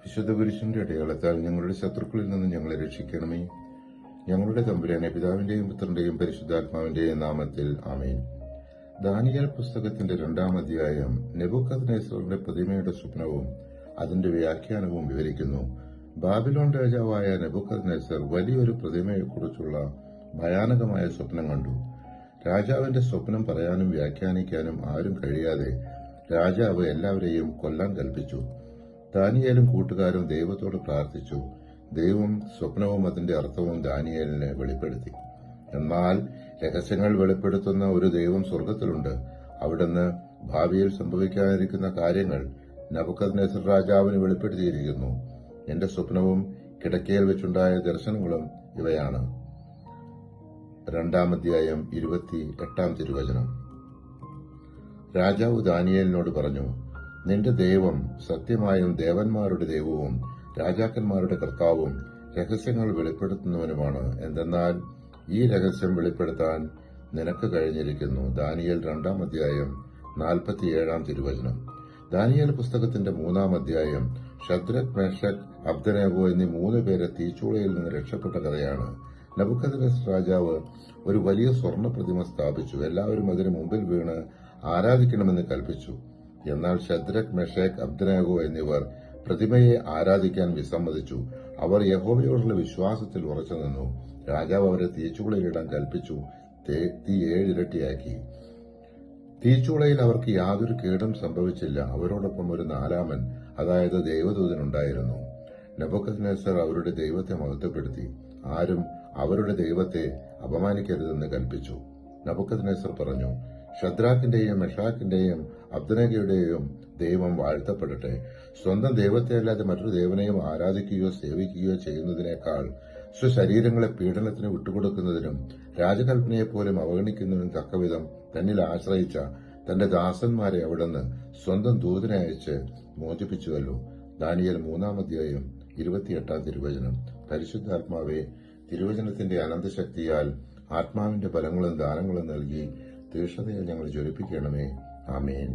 വിശുദ്ധ പുരുഷന്റെ അടയാളത്താൽ ഞങ്ങളുടെ ശത്രുക്കളിൽ നിന്ന് ഞങ്ങളെ രക്ഷിക്കണമേ. ഞങ്ങളുടെ തമ്പുരാനെ, പിതാവിന്റെയും പുത്രന്റെയും പരിശുദ്ധാത്മാവിന്റെയും നാമത്തിൽ ആമേൻ. ദാനിയേൽ പുസ്തകത്തിന്റെ 2-ാം അധ്യായം നെബൂഖദ്നേസറിന്റെ പ്രതിമയുടെ സ്വപ്നവും അതിന്റെ വ്യാഖ്യാനവും വിവരിക്കുന്നു. ബാബിലോൺ രാജാവായ നെബൂഖദ്നേസർ വലിയൊരു പ്രതിമയെക്കുറിച്ചുള്ള ഭയാനകമായ സ്വപ്നം കണ്ടു. രാജാവിന്റെ സ്വപ്നം പറയാനും വ്യാഖ്യാനിക്കാനും ആരും കഴിയാതെ രാജാവ് എല്ലാവരെയും കൊല്ലാൻ കൽപ്പിച്ചു. ദാനിയേലും കൂട്ടുകാരും ദൈവത്തോട് പ്രാർത്ഥിച്ചു. ദൈവം സ്വപ്നവും അതിന്റെ അർത്ഥവും ദാനിയേലിന് വെളിപ്പെടുത്തി. എന്നാൽ രഹസ്യങ്ങൾ വെളിപ്പെടുത്തുന്ന ഒരു ദൈവം സ്വർഗത്തിലുണ്ട്. അവിടുന്ന് ഭാവിയിൽ സംഭവിക്കാനിരിക്കുന്ന കാര്യങ്ങൾ നെബൂഖദ്നേസർ രാജാവിന് വെളിപ്പെടുത്തിയിരിക്കുന്നു. എന്റെ സ്വപ്നവും കിടക്കയിൽ വെച്ചുണ്ടായ ദർശനങ്ങളും ഇവയാണ്. 2-ാം അധ്യായം 28-ാം തിരുവചനം. രാജാവ് ദാനിയേലിനോട് പറഞ്ഞു, നിന്റെ ദൈവം സത്യമായും ദേവന്മാരുടെ ദൈവവും രാജാക്കന്മാരുടെ കർത്താവും രഹസ്യങ്ങൾ വെളിപ്പെടുത്തുന്നവനുമാണ്. എന്തെന്നാൽ ഈ രഹസ്യം വെളിപ്പെടുത്താൻ നിനക്ക് കഴിഞ്ഞിരിക്കുന്നു. ദാനിയേൽ 2-ാം അധ്യായം 47-ാം തിരുവചനം. ദാനിയേൽ പുസ്തകത്തിന്റെ 3-ാം അധ്യായം ശദ്രക്, മേശക്, അബ്ദനേഗോ എന്നീ 3 പേരെ തീച്ചൂളയിൽ നിന്ന് രക്ഷപ്പെട്ട കഥയാണ്. നെബൂഖദ്നേസർ രാജാവ് ഒരു വലിയ സ്വർണ്ണ പ്രതിമ സ്ഥാപിച്ചു. എല്ലാവരും അതിന് മുമ്പിൽ വീണ് ആരാധിക്കണമെന്ന് കൽപ്പിച്ചു. എന്നാൽ ശദ്രക്, മേശക്, അബ്ദനേഗോ എന്നിവർ പ്രതിമയെ ആരാധിക്കാൻ വിസമ്മതിച്ചു. അവർ യഹോവയോടുള്ള വിശ്വാസത്തിൽ ഉറച്ചുനിന്നു. രാജാവ് അവരെ തീച്ചൂളയിലിടാൻ കൽപ്പിച്ചു. തീ 7 ഇരട്ടിയാക്കി. തീച്ചൂളയിൽ അവർക്ക് യാതൊരു കേടും സംഭവിച്ചില്ല. അവരോടൊപ്പം ഒരു 4-മൻ, അതായത് ദൈവദൂതനുണ്ടായിരുന്നു. നെബൂഖദ്നേസർ അവരുടെ ദൈവത്തെ മഹത്വപ്പെടുത്തി. ആരും അവരുടെ ദൈവത്തെ അപമാനിക്കരുതെന്ന് കൽപ്പിച്ചു. നെബൂഖദ്നേസർ പറഞ്ഞു, ശദ്രാക്കിന്റെയും മെഷാക്കിന്റെയും അബ്ദനേഗോയുടെയും ദൈവം വാഴ്ത്തപ്പെടട്ടെ. സ്വന്തം ദൈവത്തെയല്ലാതെ മറ്റൊരു ദേവനെയും ആരാധിക്കുകയോ സേവിക്കുകയോ ചെയ്യുന്നതിനേക്കാൾ സ്വശരീരങ്ങളെ പീഡനത്തിന് വിട്ടുകൊടുക്കുന്നതിനും രാജകൽപ്പനയെപ്പോലും അവഗണിക്കുന്നതിനും തക്കവിധം തന്നിൽ ആശ്രയിച്ച തന്റെ ദാസന്മാരെ അവിടുന്ന് സ്വന്തം ദൂതനെ അയച്ച് മോചിപ്പിച്ചുവല്ലോ. ദാനിയേൽ 3-ാം അധ്യായം 28-ാം തിരുവചനം. പരിശുദ്ധാത്മാവെ, തിരുവചനത്തിന്റെ അനന്തശക്തിയാൽ ആത്മാവിന്റെ ബലങ്ങളും ദാനങ്ങളും നൽകി തീക്ഷ്ണതയെ ഞങ്ങൾ ജ്വലിപ്പിക്കണമേ. ആമേൻ.